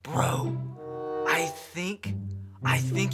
Bro, I think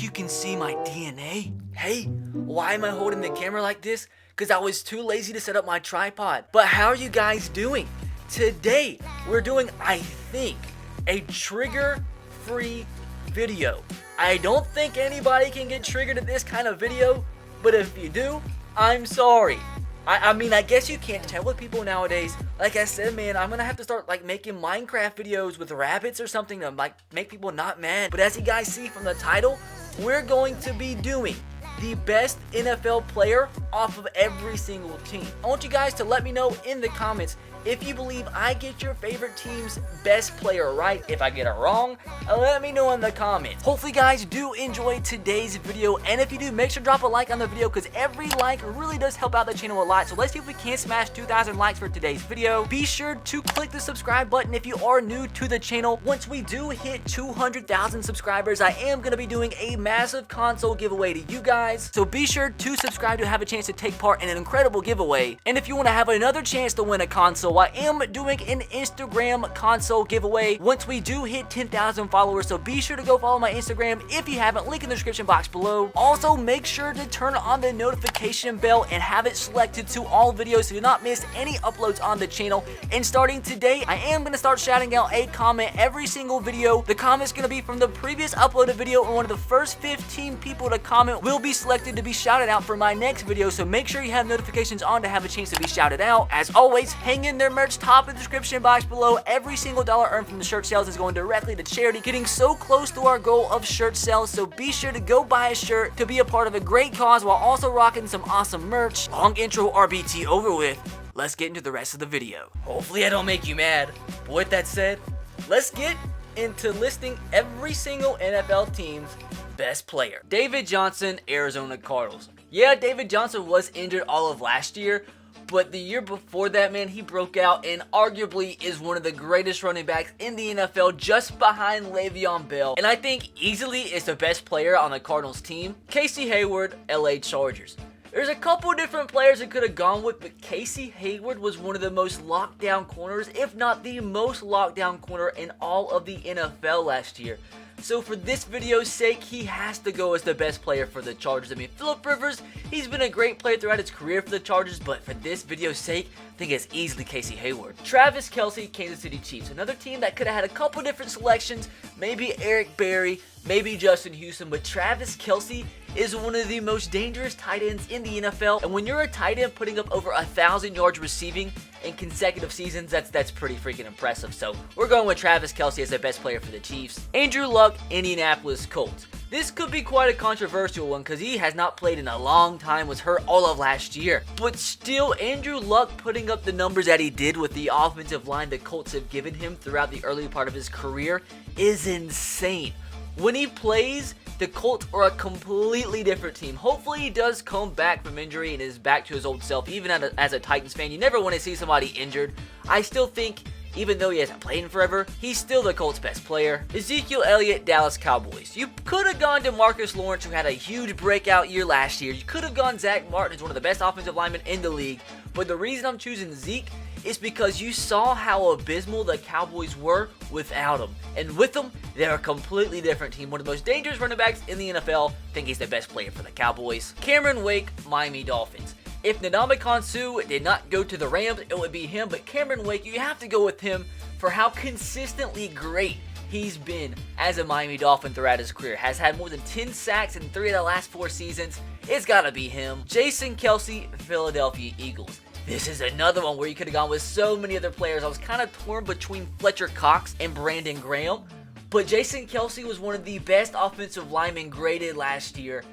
you can see my DNA. Hey, why am I holding the camera like this? Because I was too lazy to set up my tripod. But how are you guys doing? Today, we're doing, I think, a trigger-free video. I don't think anybody can get triggered at this kind of video, but if you do, I'm sorry. I mean, I guess you can't tell with people nowadays. Like I said, man, I'm gonna have to start making Minecraft videos with rabbits or something to make people not mad. But as you guys see from the title, we're going to be doing the best NFL player off of every single team. I want you guys to let me know in the comments if you believe I get your favorite team's best player right. If I get it wrong, let me know in the comments. Hopefully guys do enjoy today's video, and if you do, make sure to drop a like on the video because every like really does help out the channel a lot. So let's see if we can smash 2,000 likes for today's video. Be sure to click the subscribe button if you are new to the channel. Once we do hit 200,000 subscribers, I am going to be doing a massive console giveaway to you guys. So be sure to subscribe to have a chance to take part in an incredible giveaway. And if you want to have another chance to win a console, I am doing an Instagram console giveaway once we do hit 10,000 followers, so be sure to go follow my Instagram if you haven't, link in the description box below. Also, make sure to turn on the notification bell and have it selected to all videos so you do not miss any uploads on the channel. And starting today, I am going to start shouting out a comment every single video. The comment's going to be from the previous uploaded video, and one of the first 15 people to comment will be selected to be shouted out for my next video, so make sure you have notifications on to have a chance to be shouted out. As always, hang in there, merch, top of the description box below. Every single dollar earned from the shirt sales is going directly to charity, getting so close to our goal of shirt sales, so be sure to go buy a shirt to be a part of a great cause while also rocking some awesome merch. Long intro RBT over with. Let's get into the rest of the video. Hopefully I don't make you mad, but with that said, let's get into listing every single NFL team's best player. David Johnson, Arizona Cardinals. Yeah, David Johnson was injured all of last year, but the year before that, man, he broke out and arguably is one of the greatest running backs in the NFL, just behind Le'Veon Bell. And I think easily is the best player on the Cardinals team. Casey Hayward, LA Chargers. There's a couple different players that could have gone with, but Casey Hayward was one of the most locked down corners, if not the most locked down corner in all of the NFL last year. So for this video's sake, he has to go as the best player for the Chargers. I mean, Phillip Rivers, he's been a great player throughout his career for the Chargers, but for this video's sake, I think it's easily Casey Hayward. Travis Kelce, Kansas City Chiefs. Another team that could have had a couple different selections, maybe Eric Berry, maybe Justin Houston, but Travis Kelce is one of the most dangerous tight ends in the NFL. And when you're a tight end putting up over 1,000 yards receiving in consecutive seasons, that's pretty freaking impressive. So we're going with Travis Kelce as the best player for the Chiefs. Andrew Luck, Indianapolis Colts. This could be quite a controversial one because he has not played in a long time, was hurt all of last year. But still, Andrew Luck putting up the numbers that he did with the offensive line the Colts have given him throughout the early part of his career is insane. When he plays, the Colts are a completely different team. Hopefully he does come back from injury and is back to his old self. Even as a Titans fan, you never want to see somebody injured. I still think, even though he hasn't played in forever, he's still the Colts' best player. Ezekiel Elliott, Dallas Cowboys. You could have gone to Marcus Lawrence, who had a huge breakout year last year. You could have gone Zach Martin, who's one of the best offensive linemen in the league. But the reason I'm choosing Zeke is because you saw how abysmal the Cowboys were without him. And with him, they're a completely different team. One of the most dangerous running backs in the NFL. I think he's the best player for the Cowboys. Cameron Wake, Miami Dolphins. If Ndamukong Suh did not go to the Rams, it would be him. But Cameron Wake, you have to go with him for how consistently great he's been as a Miami Dolphin throughout his career. Has had more than 10 sacks in 3 of the last 4 seasons. It's gotta be him. Jason Kelce, Philadelphia Eagles. This is another one where you could have gone with so many other players. I was kind of torn between Fletcher Cox and Brandon Graham, but Jason Kelce was one of the best offensive linemen graded last year.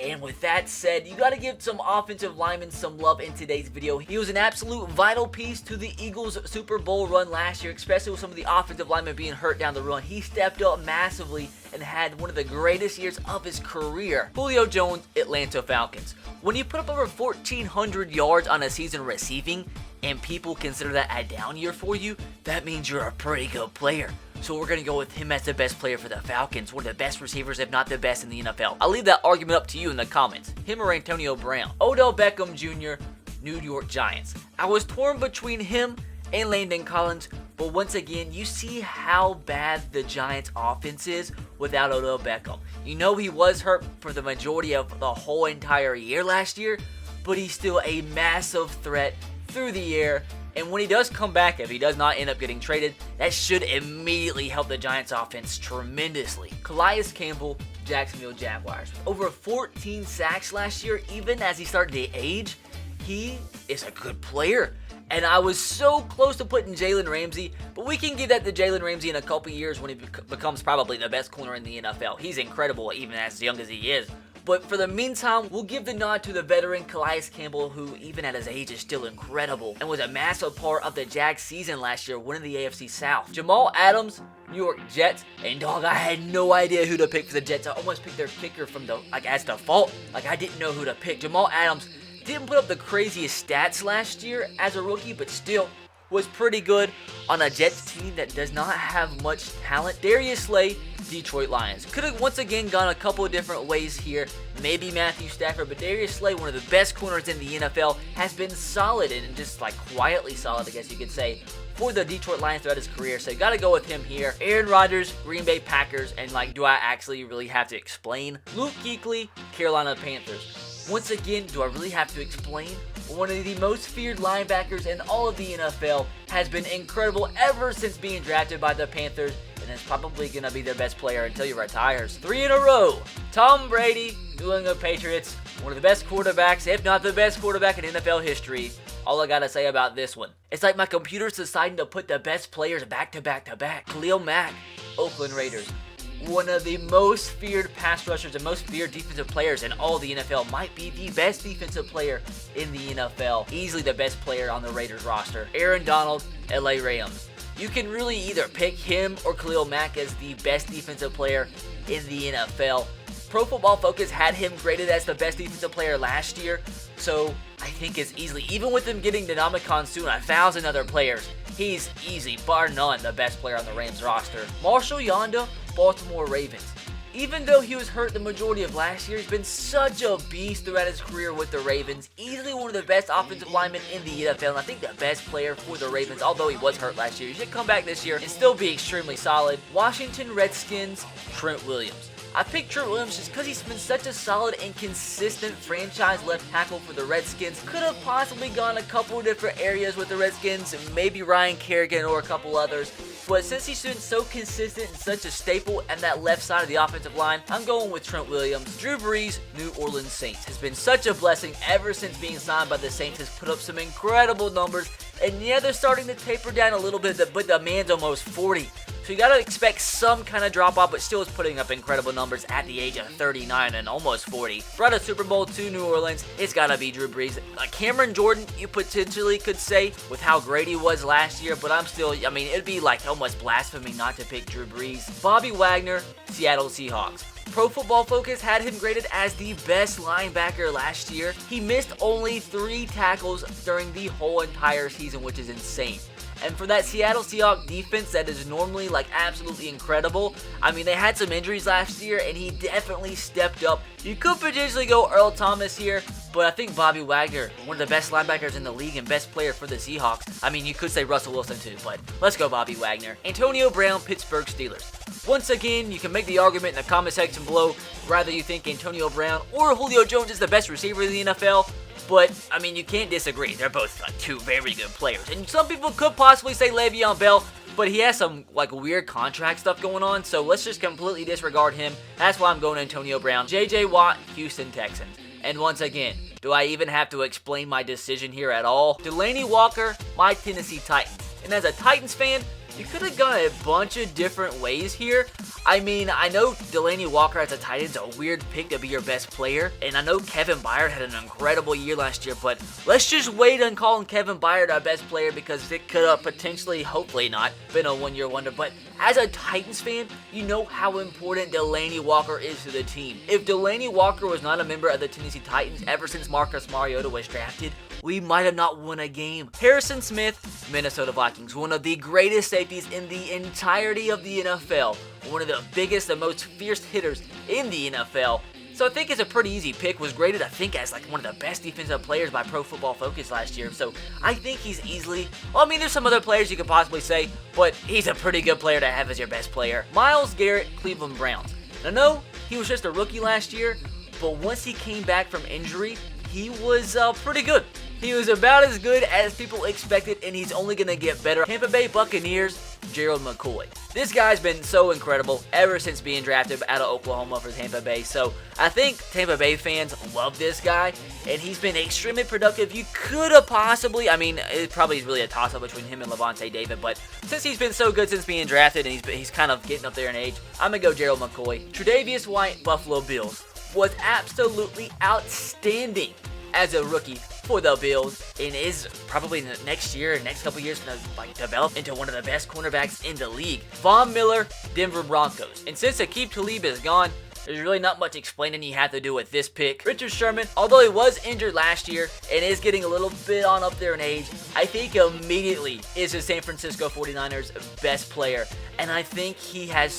And with that said, you got to give some offensive linemen some love in today's video. He was an absolute vital piece to the Eagles' Super Bowl run last year, especially with some of the offensive linemen being hurt down the run. He stepped up massively and had one of the greatest years of his career. Julio Jones, Atlanta Falcons. When you put up over 1,400 yards on a season receiving, and people consider that a down year for you, that means you're a pretty good player. So we're going to go with him as the best player for the Falcons, one of the best receivers, if not the best in the NFL. I'll leave that argument up to you in the comments. Him or Antonio Brown. Odell Beckham Jr., New York Giants. I was torn between him and Landon Collins. But once again, you see how bad the Giants' offense is without Odell Beckham. You know he was hurt for the majority of the whole entire year last year, but he's still a massive threat through the air. And when he does come back, if he does not end up getting traded, that should immediately help the Giants' offense tremendously. Calais Campbell, Jacksonville Jaguars. Over 14 sacks last year, even as he started to age. He is a good player. And I was so close to putting Jalen Ramsey, but we can give that to Jalen Ramsey in a couple years when he becomes probably the best corner in the NFL. He's incredible even as young as he is. But for the meantime, we'll give the nod to the veteran Calais Campbell, who even at his age is still incredible and was a massive part of the Jags season last year, winning the AFC South. Jamal Adams, New York Jets, and dog, I had no idea who to pick for the Jets. I almost picked their kicker from as default. I didn't know who to pick. Jamal Adams didn't put up the craziest stats last year as a rookie, but still was pretty good on a Jets team that does not have much talent. Darius Slay, Detroit Lions. Could have once again gone a couple of different ways here. Maybe Matthew Stafford, but Darius Slay, one of the best corners in the NFL, has been solid and just quietly solid, I guess you could say, for the Detroit Lions throughout his career. So you got to go with him here. Aaron Rodgers, Green Bay Packers, and do I actually really have to explain? Luke Kuechly, Carolina Panthers. Once again, do I really have to explain? One of the most feared linebackers in all of the NFL has been incredible ever since being drafted by the Panthers, and is probably going to be their best player until he retires. 3 in a row. Tom Brady, New England Patriots, one of the best quarterbacks, if not the best quarterback in NFL history. All I got to say about this one. It's like my computer's deciding to put the best players back to back to back. Khalil Mack, Oakland Raiders. One of the most feared pass rushers and most feared defensive players in all the NFL. Might be the best defensive player in the NFL. Easily the best player on the Raiders roster. Aaron Donald, LA Rams. You can really either pick him or Khalil Mack as the best defensive player in the NFL. Pro Football Focus had him graded as the best defensive player last year, so I think it's easily, even with him getting Ndamukong Suh and 1,000 other players, he's easy, bar none, the best player on the Rams roster. Marshall Yanda, Baltimore Ravens. Even though he was hurt the majority of last year, he's been such a beast throughout his career with the Ravens. Easily one of the best offensive linemen in the NFL, and I think the best player for the Ravens, although he was hurt last year. He should come back this year and still be extremely solid. Washington Redskins, Trent Williams. I picked Trent Williams just because he's been such a solid and consistent franchise left tackle for the Redskins. Could have possibly gone a couple different areas with the Redskins, maybe Ryan Kerrigan or a couple others. But since he's been so consistent and such a staple at that left side of the offensive line, I'm going with Trent Williams. Drew Brees, New Orleans Saints, has been such a blessing ever since being signed by the Saints. Has put up some incredible numbers. And yeah, they're starting to taper down a little bit, but the man's almost 40. So you gotta expect some kind of drop off, but still is putting up incredible numbers at the age of 39 and almost 40. Brought a Super Bowl to New Orleans, it's gotta be Drew Brees. Cameron Jordan, you potentially could say, with how great he was last year, but it'd be almost blasphemy not to pick Drew Brees. Bobby Wagner, Seattle Seahawks. Pro Football Focus had him graded as the best linebacker last year. He missed only 3 tackles during the whole entire season, which is insane. And for that Seattle Seahawks defense that is normally absolutely incredible, they had some injuries last year and he definitely stepped up. You could potentially go Earl Thomas here, but I think Bobby Wagner, one of the best linebackers in the league and best player for the Seahawks. You could say Russell Wilson too, but let's go Bobby Wagner. Antonio Brown, Pittsburgh Steelers. Once again, you can make the argument in the comment section below whether you think Antonio Brown or Julio Jones is the best receiver in the NFL. But, you can't disagree. They're both, 2 very good players. And some people could possibly say Le'Veon Bell, but he has some, weird contract stuff going on, so let's just completely disregard him. That's why I'm going Antonio Brown. J.J. Watt, Houston Texans. And once again, do I even have to explain my decision here at all? Delaney Walker, my Tennessee Titans. And as a Titans fan, you could have gone a bunch of different ways here. I know Delaney Walker as a tight end is a weird pick to be your best player, and I know Kevin Byard had an incredible year last year, but let's just wait on calling Kevin Byard our best player because it could have potentially, hopefully not, been a one-year wonder. But as a Titans fan, you know how important Delaney Walker is to the team. If Delaney Walker was not a member of the Tennessee Titans ever since Marcus Mariota was drafted, we might have not won a game. Harrison Smith, Minnesota Vikings, one of the greatest safeties in the entirety of the NFL, one of the biggest and most fierce hitters in the NFL. So I think it's a pretty easy pick. Was graded, I think, as like one of the best defensive players by Pro Football Focus last year. So I think he's easily, well, I mean, there's some other players you could possibly say, but he's a pretty good player to have as your best player. Myles Garrett, Cleveland Browns. Now, no, he was just a rookie last year, but once he came back from injury, he was pretty good. He was about as good as people expected, and he's only going to get better. Tampa Bay Buccaneers, Gerald McCoy. This guy's been so incredible ever since being drafted out of Oklahoma for Tampa Bay. So I think Tampa Bay fans love this guy, and he's been extremely productive. You could have possibly, I mean, it probably is really a toss-up between him and Levante David, but since he's been so good since being drafted, and he's kind of getting up there in age, I'm going to go Gerald McCoy. Tre'Davious White, Buffalo Bills, was absolutely outstanding as a rookie for the Bills, and is probably in the next couple years going to develop into one of the best cornerbacks in the league. Von Miller, Denver Broncos. And since Aqib Talib is gone, there's really not much explaining you have to do with this pick. Richard Sherman, although he was injured last year and is getting a little bit on up there in age, I think immediately is the San Francisco 49ers best player. And I think he has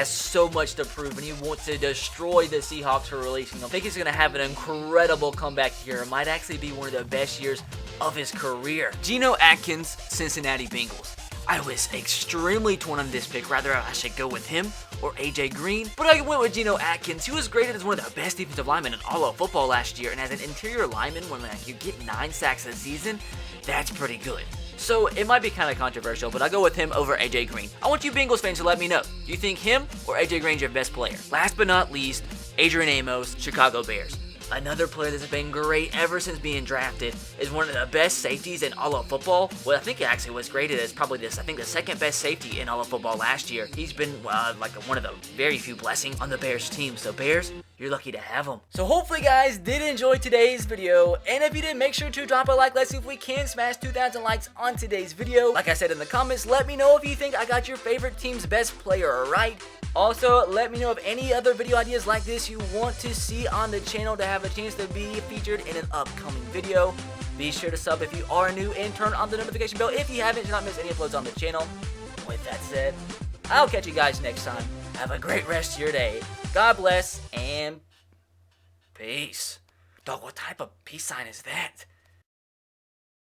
so much to prove, and he wants to destroy the Seahawks for releasing him. I think he's going to have an incredible comeback here. It might actually be one of the best years of his career. Geno Atkins, Cincinnati Bengals. I was extremely torn on this pick, whether I should go with him or AJ Green, but I went with Geno Atkins. He was graded as one of the best defensive linemen in all of football last year, and as an interior lineman, when you get 9 sacks a season, that's pretty good. So it might be kind of controversial, but I'll go with him over AJ Green. I want you Bengals fans to let me know. Do you think him or AJ Green's your best player? Last but not least, Adrian Amos, Chicago Bears. Another player that's been great ever since being drafted, is one of the best safeties in all of football. Well, I think it actually was graded as probably the second best safety in all of football last year. He's been like one of the very few blessings on the Bears team. So Bears, you're lucky to have him. So hopefully guys did enjoy today's video, and if you did, make sure to drop a like. Let's see if we can smash 2,000 likes on today's video. Like I said in the comments, let me know if you think I got your favorite team's best player right. Also, let me know of any other video ideas like this you want to see on the channel to have a chance to be featured in an upcoming video. Be sure to sub if you are new and turn on the notification bell if you haven't to not miss any uploads on the channel. With that said, I'll catch you guys next time. Have a great rest of your day. God bless and peace. Dog, what type of peace sign is that?